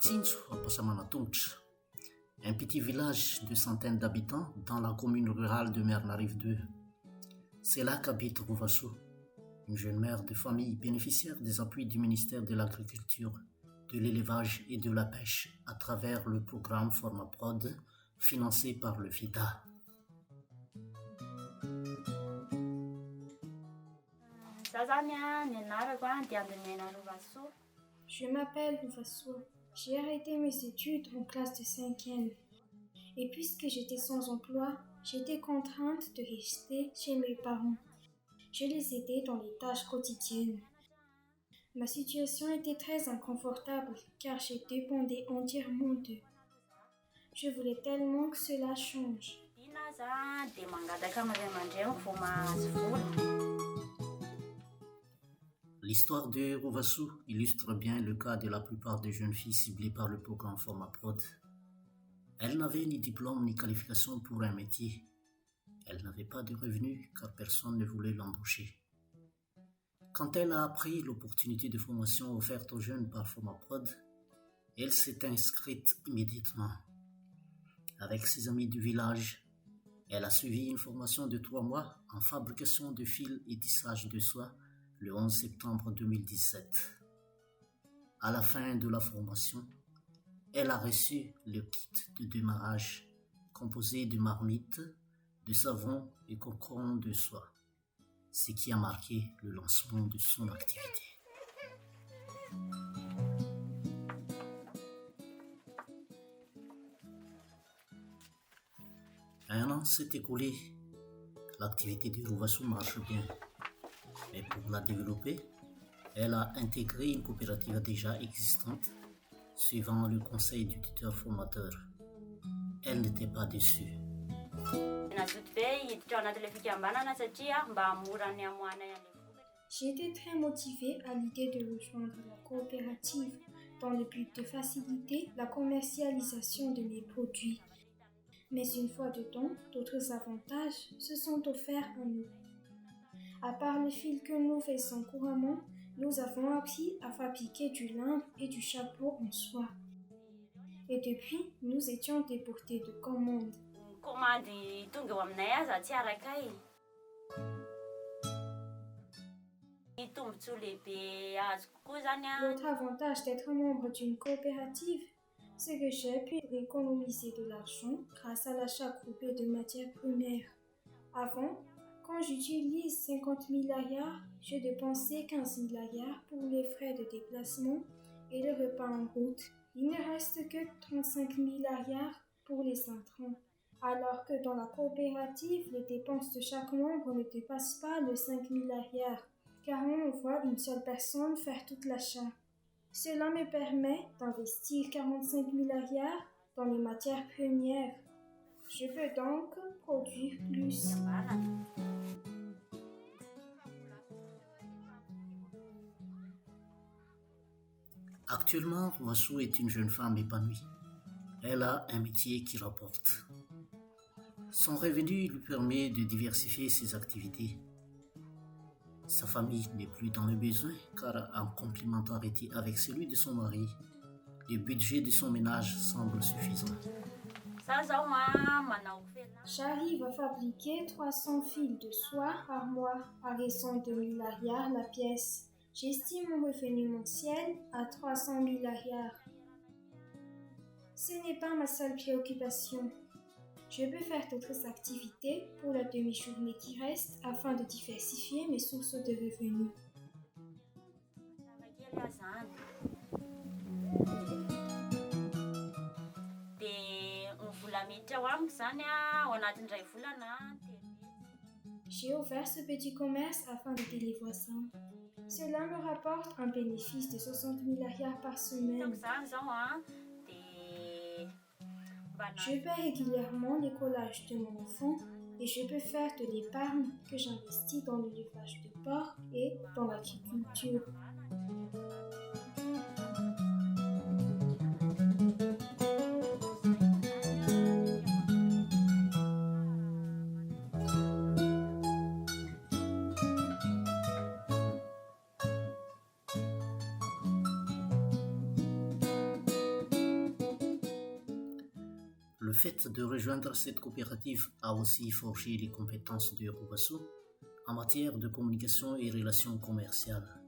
Artsinjo, Ampasamana-Tongotra, un petit village de centaines d'habitants dans la commune rurale de Mernarive 2. C'est là qu'habite Rouvassou, une jeune mère de famille bénéficiaire des appuis du ministère de l'Agriculture, de l'Élevage et de la Pêche à travers le programme Formaprod financé par le FIDA. Je m'appelle Rouvassou. J'ai arrêté mes études en classe de 5e. Et puisque j'étais sans emploi, j'étais contrainte de rester chez mes parents. Je les aidais dans les tâches quotidiennes. Ma situation était très inconfortable car je dépendais entièrement d'eux. Je voulais tellement que cela change. L'histoire de Rouvassou illustre bien le cas de la plupart des jeunes filles ciblées par le programme Formaprod. Elle n'avait ni diplôme ni qualification pour un métier. Elle n'avait pas de revenus car personne ne voulait l'embaucher. Quand elle a appris l'opportunité de formation offerte aux jeunes par Formaprod, elle s'est inscrite immédiatement. Avec ses amis du village, elle a suivi une formation de 3 mois en fabrication de fils et tissage de soie le 11 septembre 2017. À la fin de la formation, elle a reçu le kit de démarrage composé de marmites, de savon et cocons de soie, ce qui a marqué le lancement de son activité. Un an s'est écoulé, l'activité de Rouvassou marche bien. Mais pour la développer, elle a intégré une coopérative déjà existante, suivant le conseil du tuteur formateur. Elle n'était pas déçue. J'étais très motivée à l'idée de rejoindre la coopérative dans le but de faciliter la commercialisation de mes produits. Mais une fois dedans, d'autres avantages se sont offerts à nous. À part le fil que nous faisons couramment, nous avons appris à fabriquer du lin et du chapeau en soie. Et depuis, nous étions déportés de commandes. L'autre avantage d'être membre d'une coopérative, c'est que j'ai pu économiser de l'argent grâce à l'achat groupé de matières premières. Avant, quand j'utilise 50 000 milliards, je dépensais 15 000 milliards pour les frais de déplacement et le repas en route. Il ne reste que 35 000 milliards pour les intrants. Alors que dans la coopérative, les dépenses de chaque membre ne dépassent pas les 5 000 milliards, car on voit une seule personne faire tout l'achat. Cela me permet d'investir 45 000 milliards dans les matières premières. Je peux donc produire plus. Actuellement, Rouvassou est une jeune femme épanouie. Elle a un métier qui rapporte. Son revenu lui permet de diversifier ses activités. Sa famille n'est plus dans le besoin car en complémentarité avec celui de son mari, le budget de son ménage semble suffisant. J'arrive à fabriquer 300 fils de soie par mois à raison de 1 000 milliards la pièce. J'estime mon revenu mensuel à 300 000 milliards. Ce n'est pas ma seule préoccupation. Je peux faire d'autres activités pour la demi-journée qui reste afin de diversifier mes sources de revenus. J'ai ouvert ce petit commerce afin d'aider les voisins. Cela me rapporte un bénéfice de 60 000 milliards par semaine. Je paie régulièrement les collages de mon enfant et je peux faire de l'épargne que j'investis dans l'élevage de porcs et dans l'agriculture. fait de rejoindre cette coopérative a aussi forgé les compétences de Rouvassou en matière de communication et relations commerciales.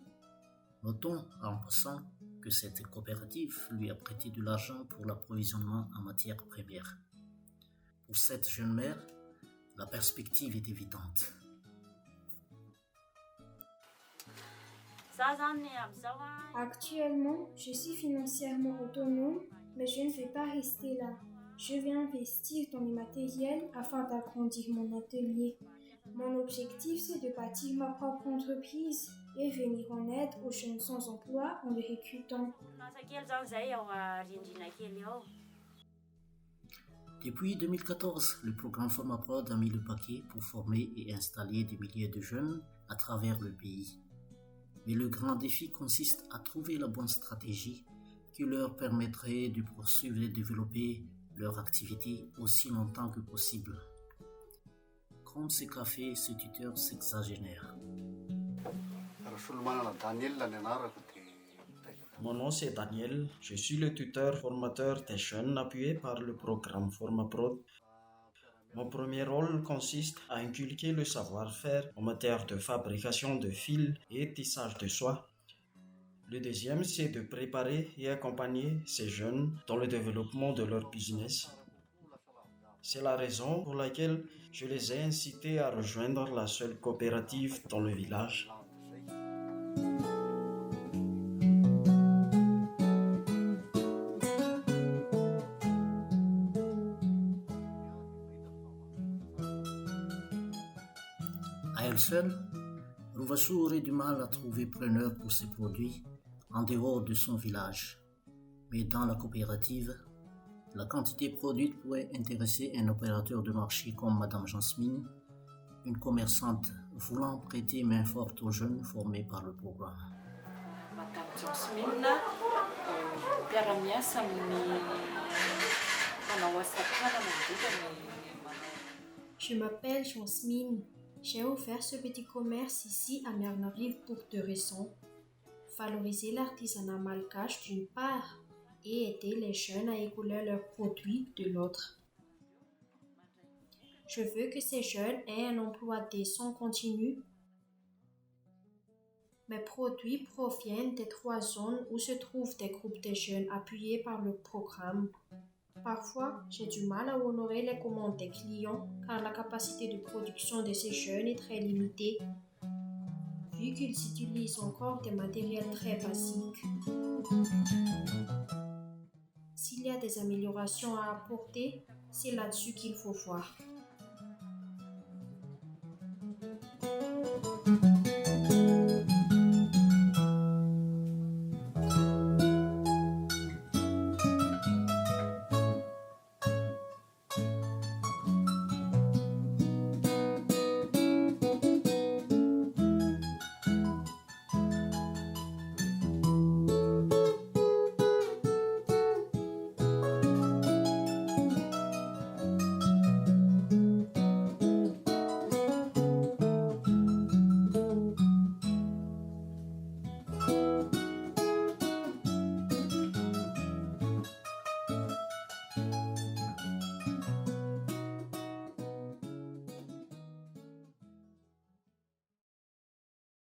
Notons en passant que cette coopérative lui a prêté de l'argent pour l'approvisionnement en matières premières. Pour cette jeune mère, la perspective est évidente. Actuellement, je suis financièrement autonome, mais je ne vais pas rester là. Je vais investir dans les matériels afin d'agrandir mon atelier. Mon objectif, c'est de bâtir ma propre entreprise et venir en aide aux jeunes sans emploi en les recrutant. Depuis 2014, le programme FormaProd a mis le paquet pour former et installer des milliers de jeunes à travers le pays. Mais le grand défi consiste à trouver la bonne stratégie qui leur permettrait de poursuivre et développer leur activité aussi longtemps que possible. Comme ce qu'a fait ce tuteur sexagénaire. Mon nom c'est Daniel, je suis le tuteur formateur des jeunes appuyé par le programme FormaProd. Mon premier rôle consiste à inculquer le savoir-faire en matière de fabrication de fils et tissage de soie. Le deuxième, c'est de préparer et accompagner ces jeunes dans le développement de leur business. C'est la raison pour laquelle je les ai incités à rejoindre la seule coopérative dans le village. À elle seule, Rouvassou aurait du mal à trouver preneur pour ses produits en dehors de son village. Mais dans la coopérative, la quantité produite pourrait intéresser un opérateur de marché comme Madame Jasmine, une commerçante voulant prêter main forte aux jeunes formés par le programme. Madame Jasmine, mpiara-miasa amin'ny manao asa tanana Je m'appelle Jasmine. J'ai ouvert ce petit commerce ici à Miarnarive pour 2 raisons. Valoriser l'artisanat malgache d'une part et aider les jeunes à écouler leurs produits de l'autre. Je veux que ces jeunes aient un emploi décent continu. Mes produits proviennent des 3 zones où se trouvent des groupes de jeunes appuyés par le programme. Parfois, j'ai du mal à honorer les commandes des clients car la capacité de production de ces jeunes est très limitée, vu qu'ils utilisent encore des matériels très basiques. S'il y a des améliorations à apporter, c'est là-dessus qu'il faut voir.